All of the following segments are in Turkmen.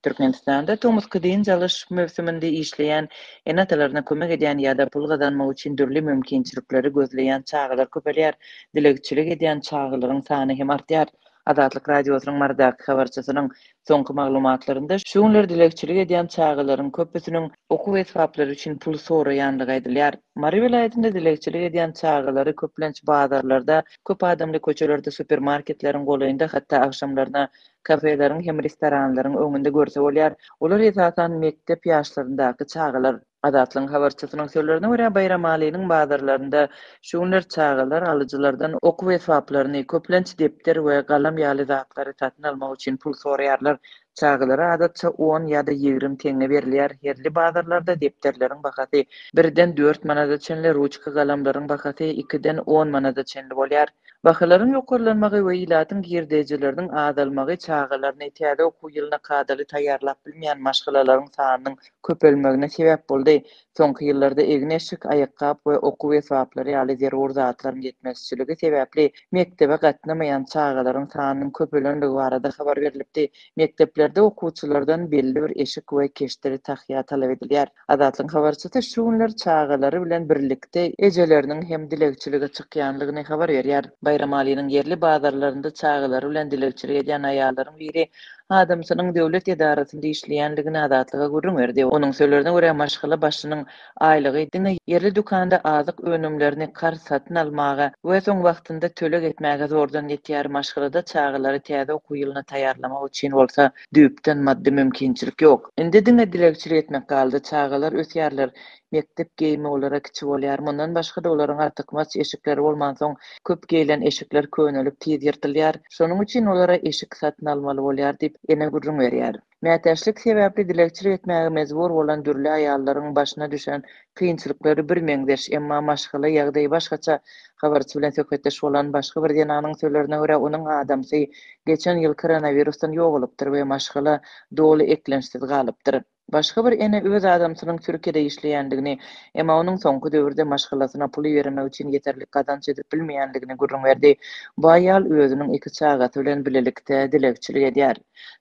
Türkmenistanda tomuska diýin jalyş mewsüminde işleýän, enatalarına kömek edýän ýa-da pul gazanmak üçin dürli mümkinçilikleri gözleýän çağılar köpelýär. Dilegçilik edýän çağılaryň sany hem artýar. Azatlyk radiosynyň mardaky habarçysynyň soňky maglumatlarynda şu günler dilegçilik edýän çağılaryň köpüsiniň okuw esbaplary üçin pul soraýanlygy aýdylýar. Mary vilayatynda dilegçilik edýän çağılary köplenç bazarlarda, köp adamly köçelerde, supermarketleriň golaýynda, hatda akşamlaryna kafeleriň hem restoranlaryň öňünde görse bolýar. Olar esasan mektep ýaşlaryndaky çağılar. Azatlyň habarçysynyň sözlerine görä bayram alynyň bazarlarynda şu günler çağılar alyjylardan okuw esbaplaryny, köplenç depter we galam ýaly zatlary satyn almak üçin pul soraýarlar. Çağılara adatça 10 ýa-da 20 teňe berilýär. Herli bazarlarda depterleriň bahasy 1-den 4 manada çenli, ruçka galamlaryň bahasy 2-den 10 manada çenli bolýar. Bahalaryň ýokarlanmagy we ilatyň girdejleriniň azalmagy çağılaryny täze okuw ýylyna kadaly taýýarlap bilmeýän maşgalalaryň sanynyň köpelmegine sebäp boldy. Soňky ýyllarda egin eşik, aýakkap we okuw esbaplary ýaly zerur zatlaryň ýetmezçiligi sebäpli mektebe gatnamaýan çağılaryň sanynyň köpelenligi barada habar berilipdi. Mekteplerde okuwçylardan belli bir eşik we keşdiri tahyýa talap edilýär. Azatlyň habarçysy şu günler çağılary bilen birlikde ejeleriniň hem dilegçiligi çykýanlygyny habar berýär. Bayram alynyň yerli bazarlarynda çağılary bilen dilegçilik edýän aýallaryň biri adamsynyň döwlet edarasynda işleýänligini azatlyga gurrun berdi. Onuň sözlerine görä maşgala başynyň aýlygy diňe yerli dukanda azyk önümlerini kar satyn almaga we soň wagtynda tölek etmäge zordan ýetýär. Maşgalada çağılary täze okuw ýylyna taýýarlamak üçin bolsa düýpden maddi mümkinçilik ýok. Indi diňe dilegçilik etmek galdy. Çağılar ösýärler. Mektep geyimi olarak kiçi bolýar. Mundan başga da olaryň atykmaç eşikleri bolman soň köp geýlen eşikler könelip tiz ýyrtylýar. Şonuň üçin olara eşik satyn almaly bolýar diýip ene gurrun berýär. Mätäçlik sebäpli dilegçilik etmäge mezbur bolan dürli aýallaryň başyna düşen kynçylyklary bir meňdeş, emma maşgala ýagdaý başgaça. Habarçy bilen söhbetdeş bolan başga bir denanyň sözlerine görä onuň adamsy geçen ýyl koronavirusdan ýogalypdyr we maşgala doly eklençsiz galypdyr. Başga bir ene öz adamsynyň Türkiýede işleýändigini, emma onuň soňky döwürde maşgalasyna pul bermek üçin ýeterlik gazanç edip bilmeýändigini gurrun berdi. Bu aýal özüniň iki çagaty bilen bilelikde dilegçilik edýär.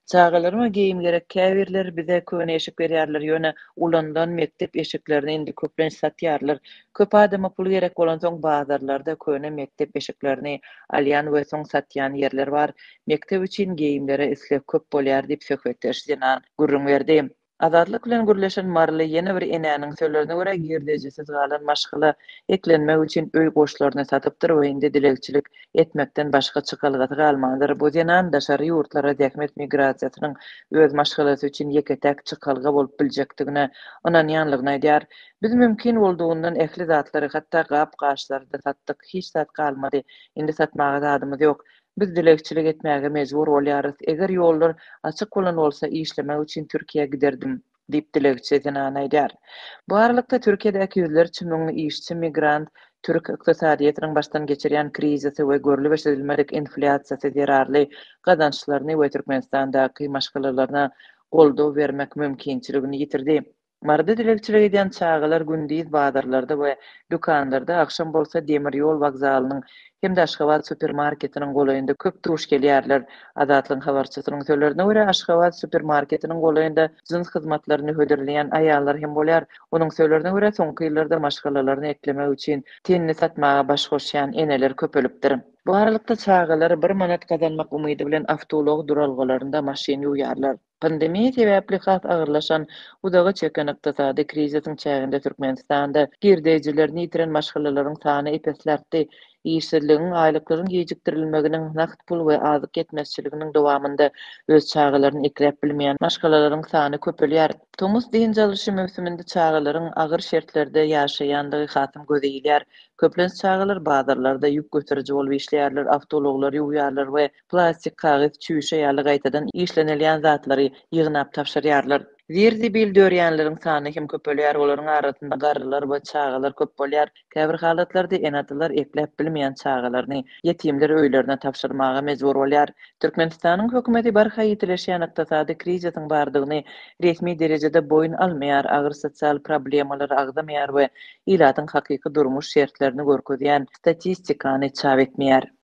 Çağılaryma geyim gerek käbirler bize köne eşik berýärler ýöne ulandan mektep eşiklerini indi köplenç satýarlar. Köp adama pul gerek bolan soň bazarlarda köne mektep eşiklerini alýan we soň satýan ýerler bar. Mektep üçin geyimlere isleg köp bolýar diýip söhbetdeş denan gurrun berdi. Azatlyk bilen gürleşen Marly ýene bir enäniň sözlerine görä girdejisiz galan maşgala eklenmek üçin öý goşlaryny satypdyr we indi dilegçilik etmekden başga çykalgaty galmandyr. Bu denan daşary ýurtlara däkmet migrasiýasynyň öz maşgalasy üçin ýeketek çykalga bolup biljekdigine onanýanlygyny aýdýar. Biz mümkin boldugundan ähli zatlary hatda gap-gaşlary da satdyk, hiç zat galmady. Indi satmaga zadymyz ýok. Biz dilegçilik etmäge mezbur bolýarys. Eger ýollar açyk bolan bolsa işlemek üçin Türkiýe giderdim diýip dilegçi denan aýdýar. Bu aralykda Türkiýedäki ýüzlerçe müňlü işçi migrant türk ykdysadyýetynyň başdan geçirýän krizisi we görülip eşidilmedik inflasiýasy zerarly gazançlaryny we Türkmenistandaky maşgalalaryna goldaw bermek mümkinçiligini ýitirdi. Marda dilegçilik edýän çağılar gündiz bazarlarda we dükanlarda, akşam bolsa demir ýol wagzalynyň hem de Aşgabat supermarketiniň golaýynda köp duş gelýärler. Azatlyň habarçysynyň sözlerine görä Aşgabat supermarketiniň golaýynda jyns hyzmatlaryny höderleýän aýallar hem bolýar. Onuň sözlerine görä soňky ýyllarda maşgalalaryny eklemek üçin tenni satmaga baş goşýan eneler köpelipdir. Bu aralykda çağılar 1 manat kazanmak umydy bilen awtolog duralgalarynda maşyn ýuýarlar. Pandemiýa sebäpli has agyrlaşan udagy çeken ykdysady krizisiň çäginde Türkmenistanda girdejlerini ýitiren maşgalalaryň sany epesläpdi. İşsizligiň, aýlyklaryň gejikdirilmeginiň, nakt pul we azyk yetmezçiliginiň dowamında öz çağılaryny eklep bilmeýän maşgalalaryň sany köpelýär. Tomus diýin jalyşy mewsüminde çağılaryň agyr şertlerde ýaşaýandygy hatym gözeýilýär. Köplenç çağılar bazarlarda ýük göteriji bolup işleýärler, awtologlar ýuwýarlar we plastik kagys çüýşe ýaly gaýtadan işlenilýän zatlary ýygnap tapşyrýarlar. Zerdi bildirýänleriň sany hem köpelýär, olaryň arasynda garrylar we çağılar köp bolýar. Käbir halatlarda enatylar eklep bilmeýän çağılaryny ýetimler öýlerine tapşyrmaga mezbur bolýar. Türkmenistanyň hökümeti barha ýitileşýän ykdysady krizisiň bardygyny resmi derejede boyun almaýar, agyr sosial problemalar agzamaýar we ilatyň hakyky durmuş şertlerini görkezýän statistikany çap etmeýär.